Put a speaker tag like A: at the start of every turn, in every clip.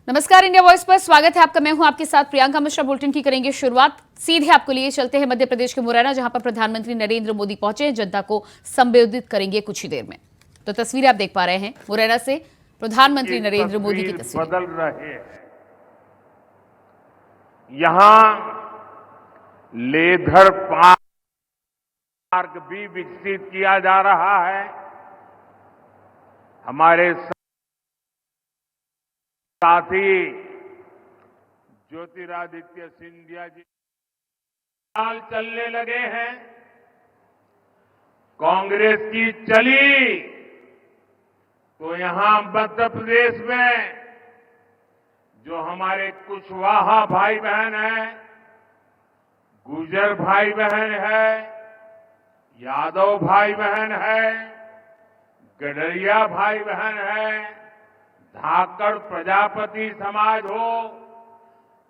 A: नमस्कार, India voice पर स्वागत है आपका। मैं हूं आपके साथ प्रियंका मिश्रा। बुलेटिन की करेंगे शुरुआत। सीधे आपको लिए चलते हैं मध्य प्रदेश के मुरैना, जहां पर प्रधानमंत्री नरेंद्र मोदी पहुंचे हैं। जनता को संबोधित करेंगे कुछ ही देर में। तो तस्वीरें आप देख पा रहे हैं मुरैना से प्रधानमंत्री नरेंद्र मोदी की तस्वीर।
B: बदल रहे हैं। यहां लेदर पार्क भी विकसित किया जा रहा है। हमारे साथी ज्योतिरादित्य सिंधिया जी चाल चलने लगे हैं। कांग्रेस की चली तो यहां मध्य प्रदेश में जो हमारे कुशवाहा भाई बहन हैं, गुर्जर भाई बहन है, यादव भाई बहन है, गडरिया भाई बहन है, धाकड़ प्रजापति समाज हो,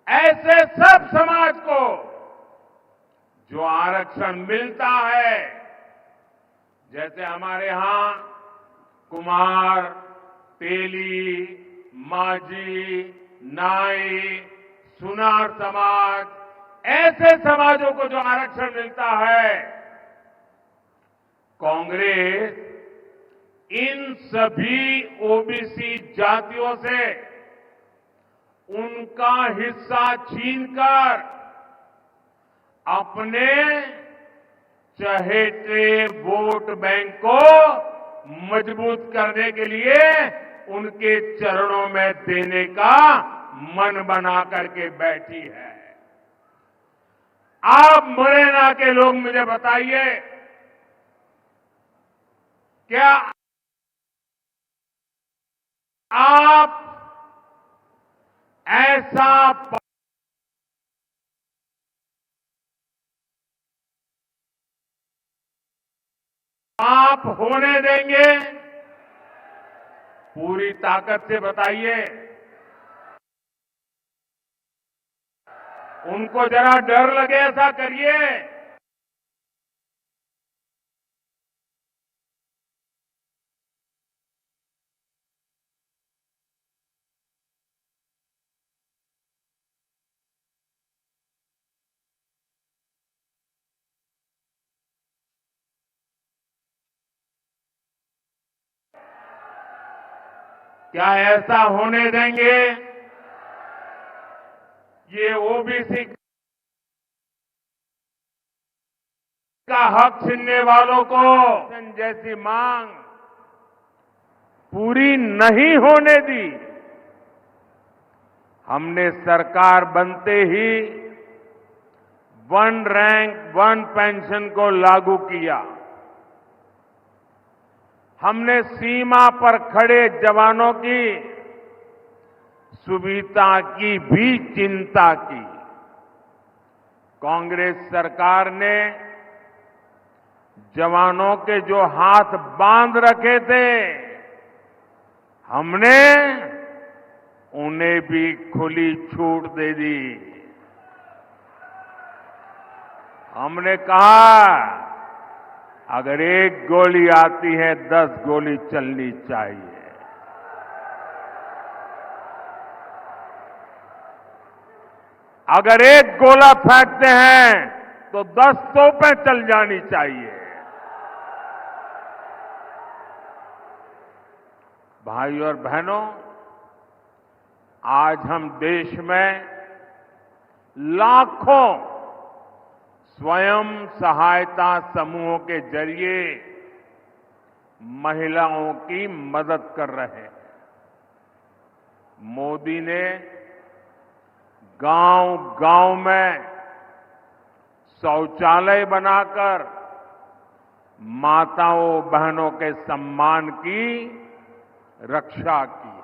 B: ऐसे सब समाज को जो आरक्षण मिलता है, जैसे हमारे यहां कुमार, तेली, माझी, नाई, सुनार समाज, ऐसे समाजों को जो आरक्षण मिलता है, कांग्रेस इन सभी ओबीसी जातियों से उनका हिस्सा छीनकर अपने चहेते वोट बैंक को मजबूत करने के लिए उनके चरणों में देने का मन बना करके बैठी है। आप मुरैना के लोग मुझे बताइए, क्या आप ऐसा पाप होने देंगे? पूरी ताकत से बताइए। उनको जरा डर लगे ऐसा करिए। क्या ऐसा होने देंगे? ये ओबीसी का हक छीनने वालों को जैसी मांग पूरी नहीं होने दी। हमने सरकार बनते ही वन रैंक वन पेंशन को लागू किया। हमने सीमा पर खड़े जवानों की सुविधा की भी चिंता की। कांग्रेस सरकार ने जवानों के जो हाथ बांध रखे थे, हमने उन्हें भी खुली छूट दे दी। हमने कहा, अगर एक गोली आती है 10 गोली चलनी चाहिए। अगर एक गोला फेंकते हैं तो 10 तोपें चल जानी चाहिए। भाई और बहनों, आज हम देश में लाखों स्वयं सहायता समूहों के जरिए महिलाओं की मदद कर रहे हैं। मोदी ने गांव-गांव में शौचालय बनाकर माताओं बहनों के सम्मान की रक्षा की।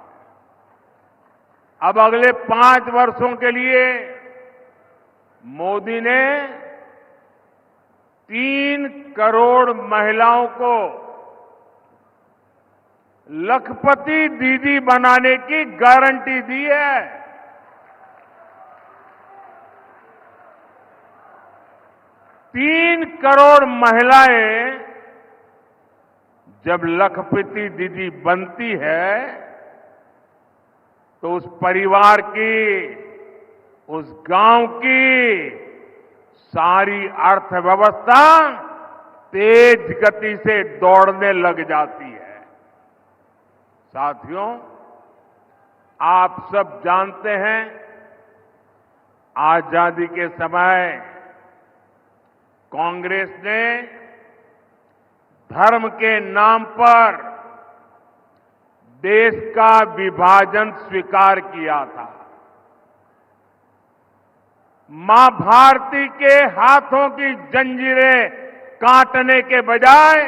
B: अब अगले 5 वर्षों के लिए मोदी ने 3 करोड़ महिलाओं को लखपति दीदी बनाने की गारंटी दी है। 3 करोड़ महिलाएं जब लखपति दीदी बनती है तो उस परिवार की, उस गांव की सारी अर्थव्यवस्था तेज गति से दौड़ने लग जाती है। साथियों, आप सब जानते हैं, आजादी के समय कांग्रेस ने धर्म के नाम पर देश का विभाजन स्वीकार किया था। मां भारती के हाथों की जंजीरें काटने के बजाय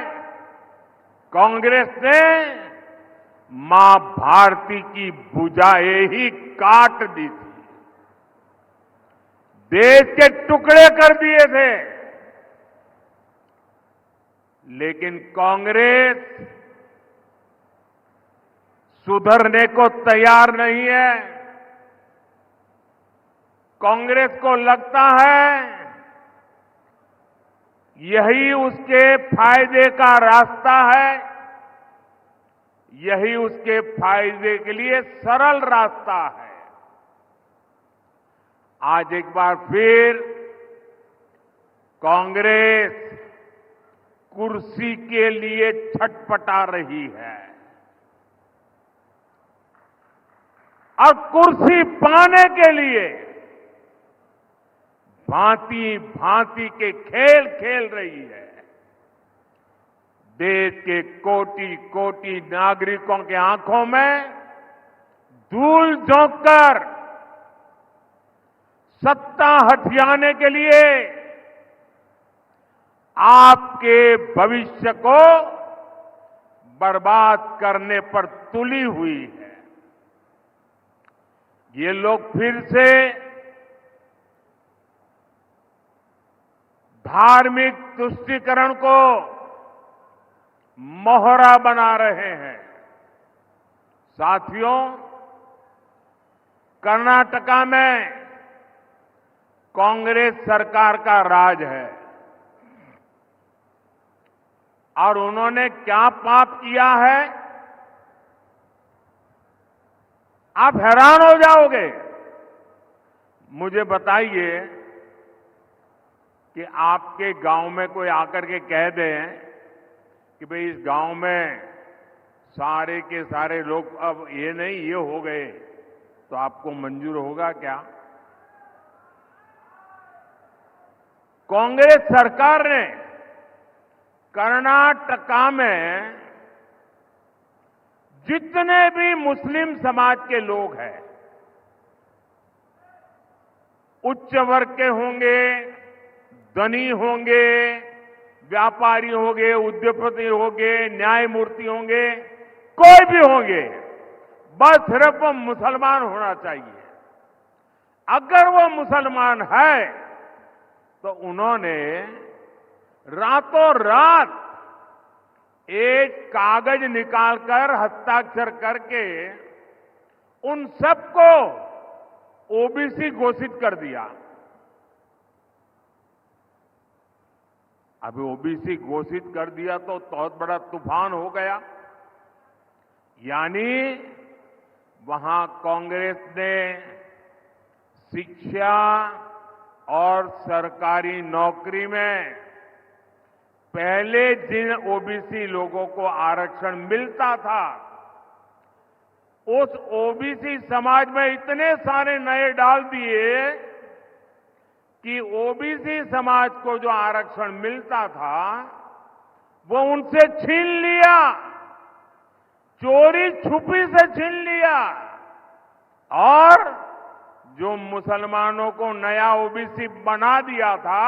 B: कांग्रेस ने मां भारती की भुजाएं ही काट दी थी, देश के टुकड़े कर दिए थे। लेकिन कांग्रेस सुधरने को तैयार नहीं है। कांग्रेस को लगता है यही उसके फायदे का रास्ता है, यही उसके फायदे के लिए सरल रास्ता है। आज एक बार फिर कांग्रेस कुर्सी के लिए छटपटा रही है और कुर्सी पाने के लिए भांति भांति के खेल खेल रही है। देश के कोटि कोटि नागरिकों के आंखों में धूल झोंककर सत्ता हथियाने के लिए आपके भविष्य को बर्बाद करने पर तुली हुई है। ये लोग फिर से धार्मिक तुष्टीकरण को मोहरा बना रहे हैं। साथियों, कर्नाटका में कांग्रेस सरकार का राज है और उन्होंने क्या पाप किया है, आप हैरान हो जाओगे। मुझे बताइए कि आपके गांव में कोई आकर के कह दे कि भाई इस गांव में सारे के सारे लोग अब ये नहीं ये हो गए, तो आपको मंजूर होगा क्या? कांग्रेस सरकार ने कर्नाटका में जितने भी मुस्लिम समाज के लोग हैं, उच्च वर्ग के होंगे, धनी होंगे, व्यापारी होंगे, उद्योगपति होंगे, न्यायमूर्ति होंगे, कोई भी होंगे, बस सिर्फ वो मुसलमान होना चाहिए। अगर वो मुसलमान है तो उन्होंने रातों रात एक कागज निकालकर हस्ताक्षर करके उन सबको ओबीसी घोषित कर दिया। अभी ओबीसी घोषित कर दिया तो बहुत बड़ा तूफान हो गया। यानी वहां कांग्रेस ने शिक्षा और सरकारी नौकरी में पहले जिन ओबीसी लोगों को आरक्षण मिलता था, उस ओबीसी समाज में इतने सारे नए डाल दिए कि ओबीसी समाज को जो आरक्षण मिलता था वो उनसे छीन लिया, चोरी छुपी से छीन लिया। और जो मुसलमानों को नया ओबीसी बना दिया था,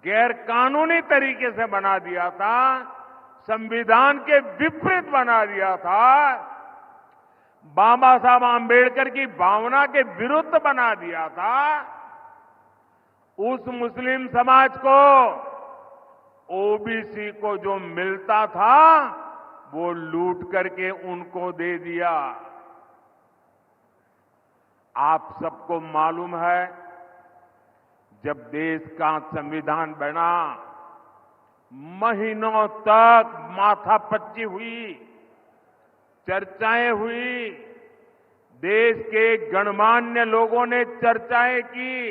B: गैर कानूनी तरीके से बना दिया था, संविधान के विपरीत बना दिया था, बाबा साहब आंबेडकर की भावना के विरुद्ध बना दिया था, उस मुस्लिम समाज को ओबीसी को जो मिलता था वो लूट करके उनको दे दिया। आप सबको मालूम है, जब देश का संविधान बना महीनों तक माथापच्ची हुई, चर्चाएं हुई, देश के गणमान्य लोगों ने चर्चाएं की।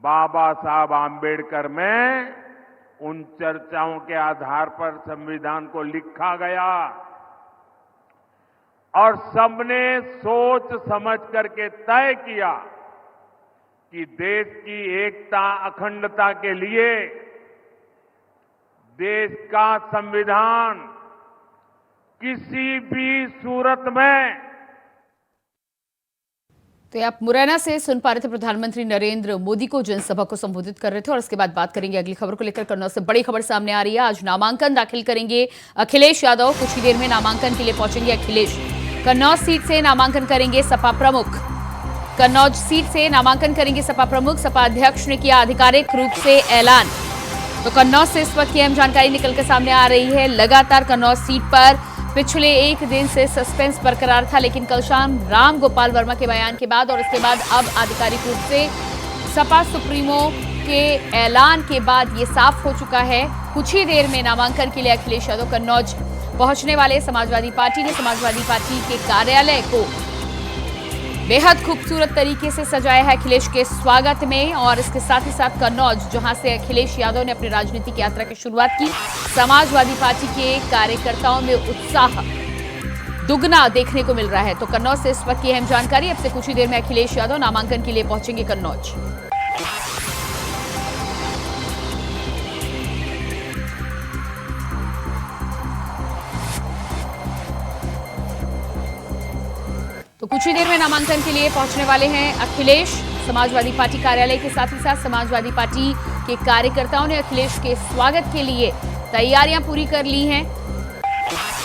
B: बाबा साहब आम्बेडकर में उन चर्चाओं के आधार पर संविधान को लिखा गया और सबने सोच समझ करके तय किया कि देश की एकता अखंडता के लिए देश का संविधान किसी भी सूरत में।
A: तो आप मुरैना से सुन पा रहे थे प्रधानमंत्री नरेंद्र मोदी को जनसभा को संबोधित कर रहे थे। और इसके बाद बात करेंगे अगली खबर को लेकर। कन्नौज से बड़ी खबर सामने आ रही है। आज नामांकन दाखिल करेंगे अखिलेश यादव। कुछ ही देर में नामांकन के लिए पहुंचेंगे अखिलेश। कन्नौज सीट से नामांकन करेंगे सपा प्रमुख। कन्नौज सीट से नामांकन करेंगे सपा प्रमुख। सपा अध्यक्ष ने किया आधिकारिक रूप से ऐलान। तो कन्नौज से इस वक्त की अहम जानकारी निकलकर सामने आ रही है। लगातार कन्नौज सीट पर पिछले एक दिन से सस्पेंस बरकरार था, लेकिन कल शाम राम गोपाल वर्मा के बयान के बाद और इसके बाद अब आधिकारिक रूप से सपा सुप्रीमो के ऐलान के बाद ये साफ हो चुका है। कुछ ही देर में नामांकन के लिए अखिलेश यादव कन्नौज पहुंचने वाले। समाजवादी पार्टी ने समाजवादी पार्टी के कार्यालय को बेहद खूबसूरत तरीके से सजाया है अखिलेश के स्वागत में। और इसके साथ ही साथ कन्नौज, जहां से अखिलेश यादव ने अपनी राजनीतिक यात्रा की शुरुआत की, समाजवादी पार्टी के कार्यकर्ताओं में उत्साह दुगना देखने को मिल रहा है। तो कन्नौज से इस वक्त की अहम जानकारी। अब से कुछ ही देर में अखिलेश यादव नामांकन के लिए पहुंचेंगे कन्नौज। तो कुछ ही देर में नामांकन के लिए पहुंचने वाले हैं अखिलेश। समाजवादी पार्टी कार्यालय के साथ ही साथ समाजवादी पार्टी के कार्यकर्ताओं ने अखिलेश के स्वागत के लिए तैयारियां पूरी कर ली हैं।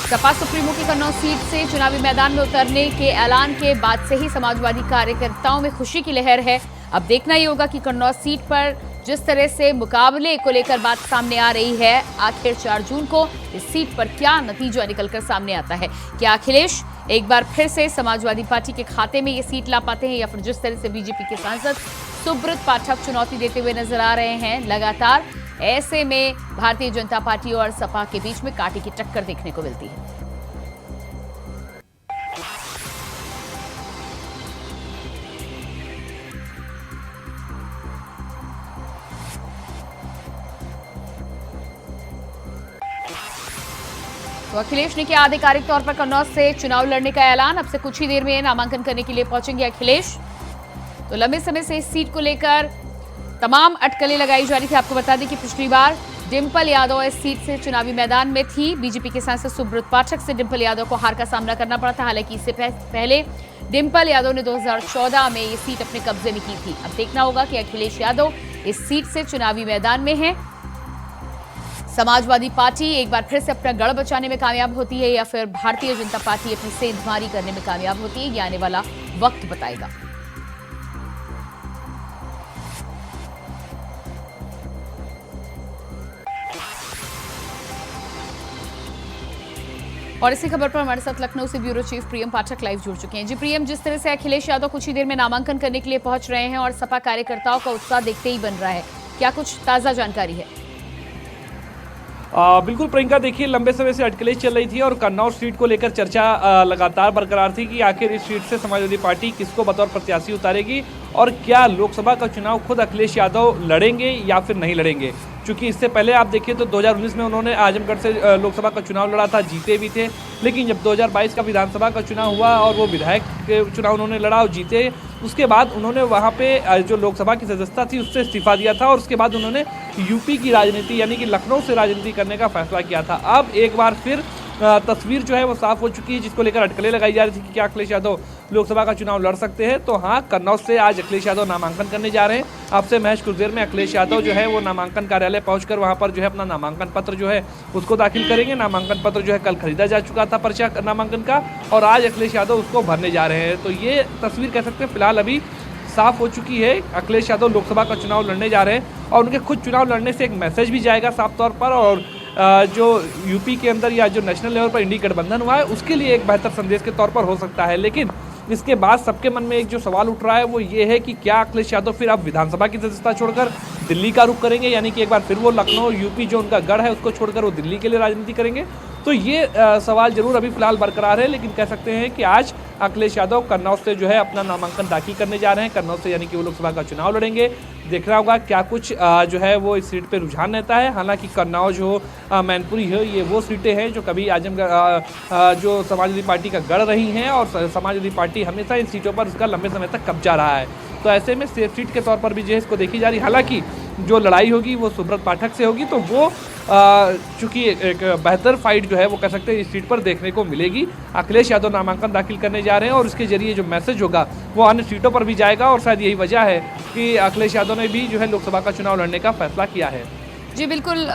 A: सपा सुप्रीमो की कन्नौज सीट से चुनावी मैदान में उतरने के ऐलान के बाद से ही समाजवादी कार्यकर्ताओं में खुशी की लहर है। अब देखना ही होगा कि कन्नौज सीट पर जिस तरह से मुकाबले को लेकर बात सामने आ रही है, आखिर 4 जून को इस सीट पर क्या नतीजा निकलकर सामने आता है। क्या अखिलेश एक बार फिर से समाजवादी पार्टी के खाते में ये सीट ला पाते हैं, या फिर जिस तरह से बीजेपी के सांसद सुब्रत पाठक चुनौती देते हुए नजर आ रहे हैं लगातार, ऐसे में भारतीय जनता पार्टी और सपा के बीच में कांटे की टक्कर देखने को मिलती है। तो अखिलेश ने किया आधिकारिक तौर पर कन्नौज से चुनाव लड़ने का ऐलान। अब से कुछ ही देर में नामांकन करने के लिए पहुंचेंगे अखिलेश। तो लंबे समय से इस सीट को लेकर तमाम अटकलें लगाई जा रही थी। आपको बता दें कि पिछली बार डिंपल यादव इस सीट से चुनावी मैदान में थी। बीजेपी के सांसद सुब्रत पाठक से डिंपल यादव को हार का सामना करना पड़ा था। हालांकि इससे पहले डिंपल यादव ने 2014 में ये सीट अपने कब्जे में की थी। अब देखना होगा कि अखिलेश यादव इस सीट से चुनावी मैदान में है। समाजवादी पार्टी एक बार फिर से अपना गढ़ बचाने में कामयाब होती है, या फिर भारतीय जनता पार्टी अपनी सेंधमारी करने में कामयाब होती है। ये आने वाला वक्त बताएगा। और इसी खबर पर हमारे साथ लखनऊ से ब्यूरो चीफ प्रियम पाठक लाइव जुड़ चुके हैं। जी प्रियम, जिस तरह से अखिलेश यादव कुछ ही देर में नामांकन करने के लिए पहुंच रहे हैं और सपा कार्यकर्ताओं का उत्साह देखते ही बन रहा है, क्या कुछ ताजा जानकारी है?
C: बिल्कुल प्रियंका, देखिए लंबे समय से अटकलें चल रही थी और कन्नौज सीट को लेकर चर्चा लगातार बरकरार थी कि आखिर इस सीट से समाजवादी पार्टी किसको बतौर प्रत्याशी उतारेगी और क्या लोकसभा का चुनाव खुद अखिलेश यादव लड़ेंगे या फिर नहीं लड़ेंगे। क्योंकि इससे पहले आप देखिए तो 2019 में उन्होंने आजमगढ़ से लोकसभा का चुनाव लड़ा था, जीते भी थे। लेकिन जब 2022 का विधानसभा का चुनाव हुआ और वो विधायक के चुनाव उन्होंने लड़ा और जीते, उसके बाद उन्होंने वहाँ पे जो लोकसभा की सदस्यता थी उससे इस्तीफा दिया था और उसके बाद उन्होंने यूपी की राजनीति यानी कि लखनऊ से राजनीति करने का फैसला किया था। अब एक बार फिर तस्वीर जो है वो साफ हो चुकी है, जिसको लेकर अटकलें लगाई जा रही थी कि क्या अखिलेश यादव लोकसभा का चुनाव लड़ सकते हैं। तो हाँ, कन्नौज से आज अखिलेश यादव नामांकन करने जा रहे हैं। आपसे महज कुछ देर में अखिलेश यादव जो है वो नामांकन कार्यालय पहुंचकर वहां पर जो है अपना नामांकन पत्र जो है उसको दाखिल करेंगे। नामांकन पत्र जो है कल खरीदा जा चुका था पर्चा नामांकन का, और आज अखिलेश यादव उसको भरने जा रहे हैं। तो ये तस्वीर कह सकते हैं फिलहाल अभी साफ हो चुकी है। अखिलेश यादव लोकसभा का चुनाव लड़ने जा रहे हैं और उनके खुद चुनाव लड़ने से एक मैसेज भी जाएगा साफ तौर पर, और जो यूपी के अंदर या जो नेशनल लेवल पर इंडी गठबंधन हुआ है उसके लिए एक बेहतर संदेश के तौर पर हो सकता है। लेकिन इसके बाद सबके मन में एक जो सवाल उठ रहा है वो ये है कि क्या अखिलेश यादव फिर अब विधानसभा की सदस्यता छोड़कर दिल्ली का रुख करेंगे, यानी कि एक बार फिर वो लखनऊ यूपी जो उनका गढ़ है उसको छोड़कर वो दिल्ली के लिए राजनीति करेंगे। तो ये सवाल जरूर अभी फिलहाल बरकरार है, लेकिन कह सकते हैं कि आज अखिलेश यादव कन्नौज से जो है अपना नामांकन दाखिल करने जा रहे हैं। कन्नौज से यानी कि वो लोकसभा का चुनाव लड़ेंगे। देखना होगा क्या कुछ जो है वो इस सीट पे रुझान रहता है। हालांकि कन्नौज हो, मैनपुरी हो, ये वो सीटें हैं जो कभी आजमगढ़ जो समाजवादी पार्टी का गढ़ रही हैं और समाजवादी पार्टी हमेशा इन सीटों पर उसका लंबे समय तक कब्जा रहा है। तो ऐसे में सेफ सीट के तौर पर भी जो है इसको देखी जा रही। हालांकि जो लड़ाई होगी वो सुब्रत पाठक से होगी, तो वो चूंकि एक बेहतर फाइट जो है वो कह सकते हैं इस सीट पर देखने को मिलेगी। अखिलेश यादव नामांकन दाखिल करने जा रहे हैं और उसके जरिए जो मैसेज होगा वो अन्य सीटों पर भी जाएगा और शायद यही वजह है कि अखिलेश यादव ने भी जो है लोकसभा का चुनाव लड़ने का फैसला किया है।
A: जी बिल्कुल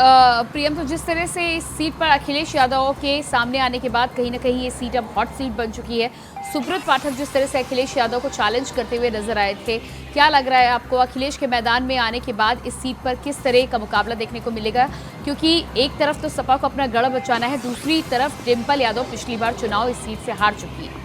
A: प्रियम, तो जिस तरह से इस सीट पर अखिलेश यादव के सामने आने के बाद कहीं ना कहीं ये सीट अब हॉट सीट बन चुकी है। सुब्रत पाठक जिस तरह से अखिलेश यादव को चैलेंज करते हुए नजर आए थे, क्या लग रहा है आपको अखिलेश के मैदान में आने के बाद इस सीट पर किस तरह का मुकाबला देखने को मिलेगा? क्योंकि एक तरफ तो सपा को अपना गढ़ बचाना है, दूसरी तरफ डिम्पल यादव पिछली बार चुनाव इस सीट से हार चुकी है।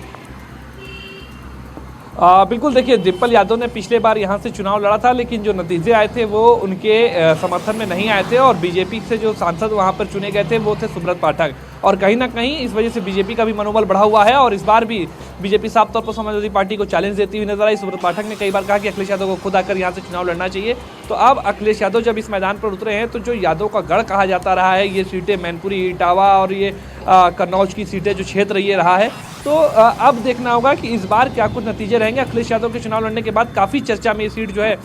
C: बिल्कुल, देखिए डिम्पल यादव ने पिछले बार यहाँ से चुनाव लड़ा था, लेकिन जो नतीजे आए थे वो उनके समर्थन में नहीं आए थे और बीजेपी से जो सांसद वहाँ पर चुने गए थे वो थे सुब्रत पाठक। और कहीं ना कहीं इस वजह से बीजेपी का भी मनोबल बढ़ा हुआ है और इस बार भी बीजेपी साफ तौर पर समाजवादी पार्टी को चैलेंज देती हुई नजर आई। सुब्रत पाठक ने कई बार कहा कि अखिलेश यादव को खुद आकर यहाँ से चुनाव लड़ना चाहिए। तो अब अखिलेश यादव जब इस मैदान पर उतरे हैं तो जो यादव का गढ़ कहा जाता रहा है, ये सीटें मैनपुरी, इटावा और ये कन्नौज की सीटें जो क्षेत्र ये रहा है, तो अब देखना होगा कि इस बार क्या कुछ नतीजे रहेंगे। अखिलेश यादव के चुनाव लड़ने के बाद काफ़ी चर्चा में ये सीट जो है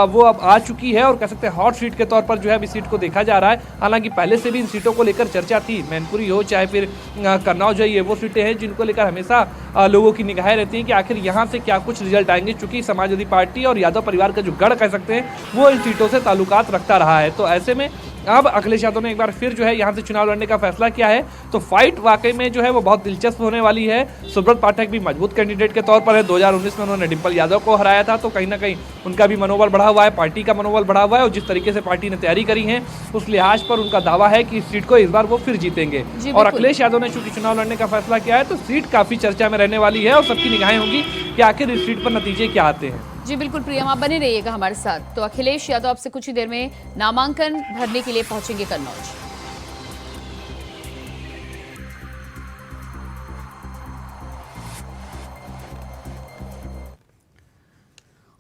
C: वो अब आ चुकी है और कह सकते हैं हॉट सीट के तौर पर जो है इस सीट को देखा जा रहा है। हालांकि पहले से भी इन सीटों को लेकर चर्चा थी, मैनपुरी हो चाहे फिर कन्नौज है, ये वो सीटें हैं जिनको लेकर हमेशा लोगों की निगाहें रहती हैं कि आखिर यहाँ से क्या कुछ रिजल्ट आएंगे। चूंकि समाजवादी पार्टी और यादव परिवार का जो गढ़ कह सकते हैं वो इन सीटों से ताल्लुकात रखता रहा है। तो ऐसे में अब अखिलेश यादव ने एक बार फिर जो है यहाँ से चुनाव लड़ने का फैसला किया है। तो फाइट वाकई में जो है वो बहुत दिलचस्प होने वाली है। सुब्रत पाठक भी मजबूत कैंडिडेट के तौर पर है। 2019 में उन्होंने डिम्पल यादव को हराया था, तो कहीं ना कहीं उनका भी मनोबल बढ़ा हुआ है, पार्टी का मनोबल बढ़ा हुआ है और जिस तरीके से पार्टी ने तैयारी करी है उस लिहाज पर उनका दावा है कि इस सीट को इस बार वो फिर जीतेंगे। और अखिलेश यादव ने चूंकि चुनाव लड़ने का फैसला किया है तो सीट काफी चर्चा में रहने वाली है और सबकी निगाहें होंगी कि आखिर इस सीट पर नतीजे क्या आते हैं।
A: जी बिल्कुल प्रियम, आप बने रहिएगा हमारे साथ। तो अखिलेश यादव अब से कुछ ही देर में नामांकन भरने के लिए पहुंचेंगे कन्नौज।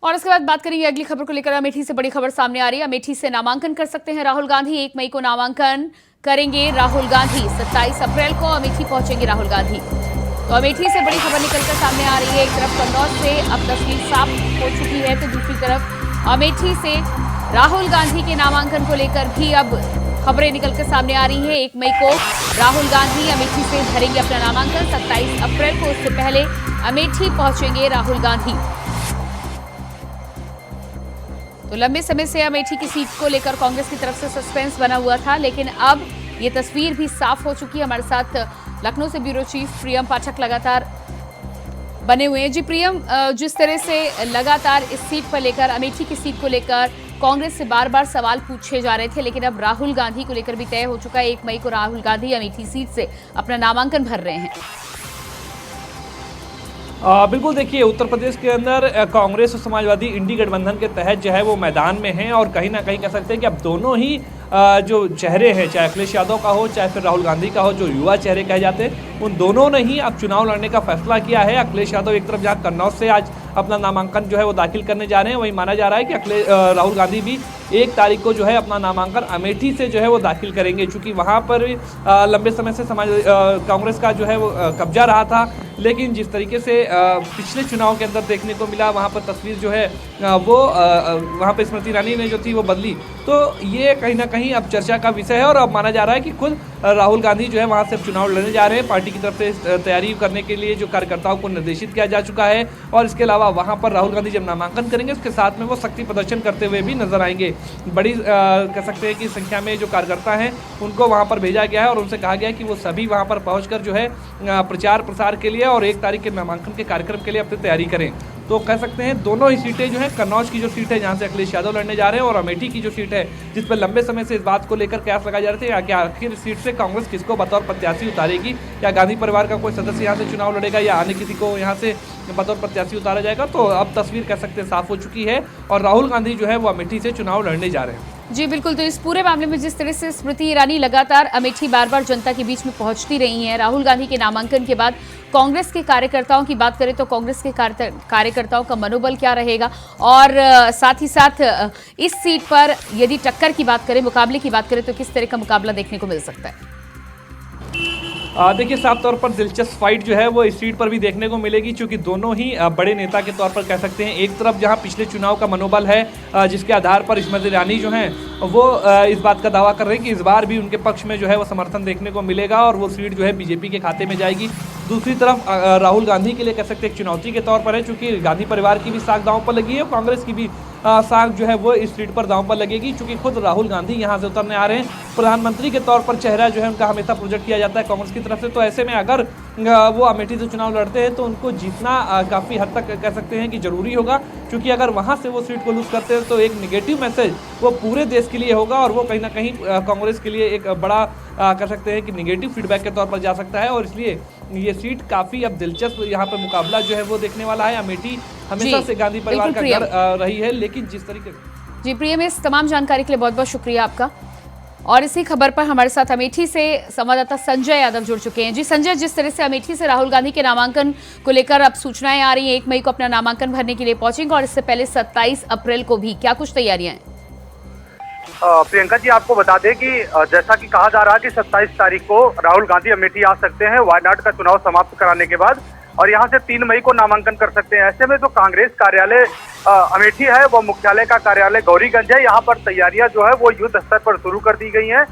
A: और इसके बाद बात करेंगे अगली खबर को लेकर। अमेठी से बड़ी खबर सामने आ रही है। अमेठी से नामांकन कर सकते हैं राहुल गांधी। 1 मई को नामांकन करेंगे राहुल गांधी। 27 अप्रैल को अमेठी पहुंचेंगे राहुल गांधी। तो अमेठी से बड़ी खबर निकलकर सामने आ रही है। एक तरफ कन्नौज से अब तस्वीर साफ हो चुकी है, तो दूसरी तरफ अमेठी से राहुल गांधी के नामांकन को लेकर भी अब खबरें निकलकर सामने आ रही है। 1 मई को राहुल गांधी अमेठी से भरेंगे अपना नामांकन। 27 अप्रैल को उससे पहले अमेठी पहुंचेंगे राहुल गांधी। तो लंबे समय से अमेठी की सीट को लेकर कांग्रेस की तरफ से सस्पेंस बना हुआ था, लेकिन अब ये तस्वीर भी साफ हो चुकी है। हमारे साथ लखनऊ से ब्यूरो चीफ प्रियम पाठक लगातार बने हुए हैं। जी प्रियम, जिस तरह से लगातार इस सीट पर लेकर, अमेठी की सीट को लेकर कांग्रेस से बार बार सवाल पूछे जा रहे थे, लेकिन अब राहुल गांधी को लेकर भी तय हो चुका है। 1 मई को राहुल गांधी अमेठी सीट से अपना नामांकन भर रहे हैं।
C: बिल्कुल, देखिए उत्तर प्रदेश के अंदर कांग्रेस और समाजवादी इंडी गठबंधन के तहत जो है वो मैदान में हैं और कहीं ना कहीं कह सकते हैं कि अब दोनों ही जो चेहरे हैं, चाहे अखिलेश यादव का हो चाहे फिर राहुल गांधी का हो, जो युवा चेहरे कहे जाते हैं, उन दोनों ने ही अब चुनाव लड़ने का फैसला किया है। अखिलेश यादव एक तरफ जहां कन्नौज से आज अपना नामांकन जो है वो दाखिल करने जा रहे हैं, वहीं माना जा रहा है कि राहुल गांधी भी 1 तारीख को जो है अपना नामांकन अमेठी से जो है वो दाखिल करेंगे। चूंकि वहां पर लंबे समय से कांग्रेस का जो है वो कब्जा रहा था, लेकिन जिस तरीके से पिछले चुनाव के अंदर देखने को मिला, वहाँ पर तस्वीर जो है वो वहाँ पर स्मृति ईरानी ने जो थी वो बदली। तो ये कहीं ना कहीं अब चर्चा का विषय है और अब माना जा रहा है कि खुद राहुल गांधी जो है वहाँ से चुनाव लड़ने जा रहे हैं। पार्टी की तरफ से तैयारी करने के लिए जो कार्यकर्ताओं को निर्देशित किया जा चुका है और इसके अलावा वहाँ पर राहुल गांधी जब नामांकन करेंगे उसके साथ में वो शक्ति प्रदर्शन करते हुए भी नजर आएंगे। बड़ी कह सकते हैं कि संख्या में जो कार्यकर्ता हैं उनको वहाँ पर भेजा गया है और उनसे कहा गया है कि वो सभी वहाँ पर पहुँच जो है प्रचार प्रसार के लिए और 1 तारीख के नामांकन के कार्यक्रम के लिए अपनी तैयारी करें। तो कह सकते हैं दोनों ही सीटें जो है, कन्नौज की जो सीट है जहां से अखिलेश यादव लड़ने जा रहे हैं और अमेठी की जो सीट है जिस पर लंबे समय से इस बात को लेकर कयास लगाए जा रहे थे कि आखिर सीट से कांग्रेस किसको बतौर प्रत्याशी उतारेगी, या गांधी परिवार का कोई सदस्य यहाँ से चुनाव लड़ेगा या अन्य किसी को यहाँ से बतौर प्रत्याशी उतारा जाएगा। तो अब तस्वीर कह सकते हैं साफ हो चुकी है और राहुल गांधी जो है वो अमेठी से चुनाव लड़ने जा रहे हैं।
A: जी बिल्कुल, तो इस पूरे मामले में जिस तरह से स्मृति ईरानी लगातार अमेठी बार बार जनता के बीच में पहुंचती रही हैं, राहुल गांधी के नामांकन के बाद कांग्रेस के कार्यकर्ताओं की बात करें तो कांग्रेस के कार्यकर्ताओं का मनोबल क्या रहेगा, और साथ ही साथ इस सीट पर यदि टक्कर की बात करें, मुकाबले की बात करें, तो किस तरह का मुकाबला देखने को मिल सकता है?
C: देखिए, साफ तौर पर दिलचस्प फाइट जो है वो इस सीट पर भी देखने को मिलेगी, क्योंकि दोनों ही बड़े नेता के तौर पर कह सकते हैं। एक तरफ जहां पिछले चुनाव का मनोबल है, जिसके आधार पर स्मृति ईरानी जो हैं वो इस बात का दावा कर रहे हैं कि इस बार भी उनके पक्ष में जो है वो समर्थन देखने को मिलेगा और वो सीट जो है बीजेपी के खाते में जाएगी। दूसरी तरफ राहुल गांधी के लिए कह सकते हैं एक चुनौती के तौर पर है, चूंकि गांधी परिवार की भी साख दांव पर लगी है और कांग्रेस की भी साख जो है वो इस सीट पर दांव पर लगेगी, क्योंकि खुद राहुल गांधी यहां से उतरने आ रहे हैं। प्रधानमंत्री के तौर पर चेहरा जो है उनका हमेशा प्रोजेक्ट किया जाता है कांग्रेस की तरफ से, तो ऐसे में अगर वो अमेठी से चुनाव लड़ते हैं तो उनको जीतना काफ़ी हद तक कह सकते हैं कि जरूरी होगा, क्योंकि अगर वहां से वो सीट को लूज करते हैं तो एक निगेटिव मैसेज वो पूरे देश के लिए होगा और वो कहीं ना कहीं कांग्रेस के लिए एक बड़ा कह सकते हैं कि निगेटिव फीडबैक के तौर पर जा सकता है। और इसलिए ये सीट काफ़ी अब दिलचस्प यहाँ पर मुकाबला जो है वो देखने वाला है। अमेठी हमेशा से गांधी परिवार का गढ़ रही है, लेकिन जिस तरीके से
A: जी प्रियम, इस तमाम जानकारी के लिए बहुत बहुत शुक्रिया आपका। और इसी खबर पर हमारे साथ अमेठी से संवाददाता संजय यादव जुड़ चुके हैं। जी संजय, जिस तरह से अमेठी से राहुल गांधी के नामांकन को लेकर अब सूचनाएं आ रही हैं, 1 मई को अपना नामांकन भरने के लिए पहुंचेंगे और इससे पहले 27 अप्रैल को भी, क्या कुछ तैयारियां हैं?
D: प्रियंका जी, आपको बता दें कि जैसा कि कहा जा रहा है कि 27 तारीख को राहुल गांधी अमेठी आ सकते हैं वायनाड का चुनाव समाप्त कराने के बाद, और यहां से 3 मई को नामांकन कर सकते हैं। ऐसे में जो कांग्रेस कार्यालय अमेठी है, वो मुख्यालय का कार्यालय गौरीगंज है, यहाँ पर तैयारियां जो है वो युद्ध स्तर पर शुरू कर दी गई हैं।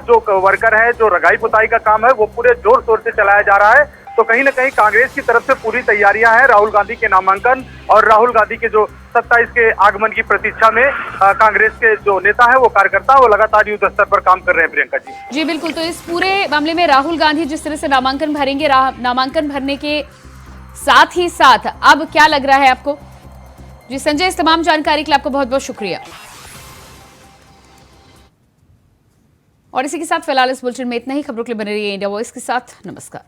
D: जो वर्कर है, जो रंगाई पुताई का काम है, वो पूरे जोर शोर से चलाया जा रहा है। तो कहीं ना कहीं कांग्रेस की तरफ से पूरी तैयारियां हैं राहुल गांधी के नामांकन और राहुल गांधी के जो 27 के आगमन की प्रतीक्षा में कांग्रेस के जो नेता है, वो कार्यकर्ता, वो लगातार युद्ध स्तर पर काम कर रहे हैं। प्रियंका जी
A: जी बिल्कुल, तो इस पूरे मामले में राहुल गांधी जिस तरह से नामांकन भरेंगे, नामांकन भरने के साथ ही साथ अब क्या लग रहा है आपको? जी संजय, इस तमाम जानकारी के लिए आपको बहुत बहुत शुक्रिया। और इसी के साथ फिलहाल इस बुलेटिन में इतना ही। खबरों के लिए बने रहिए इंडिया वॉइस के साथ। नमस्कार।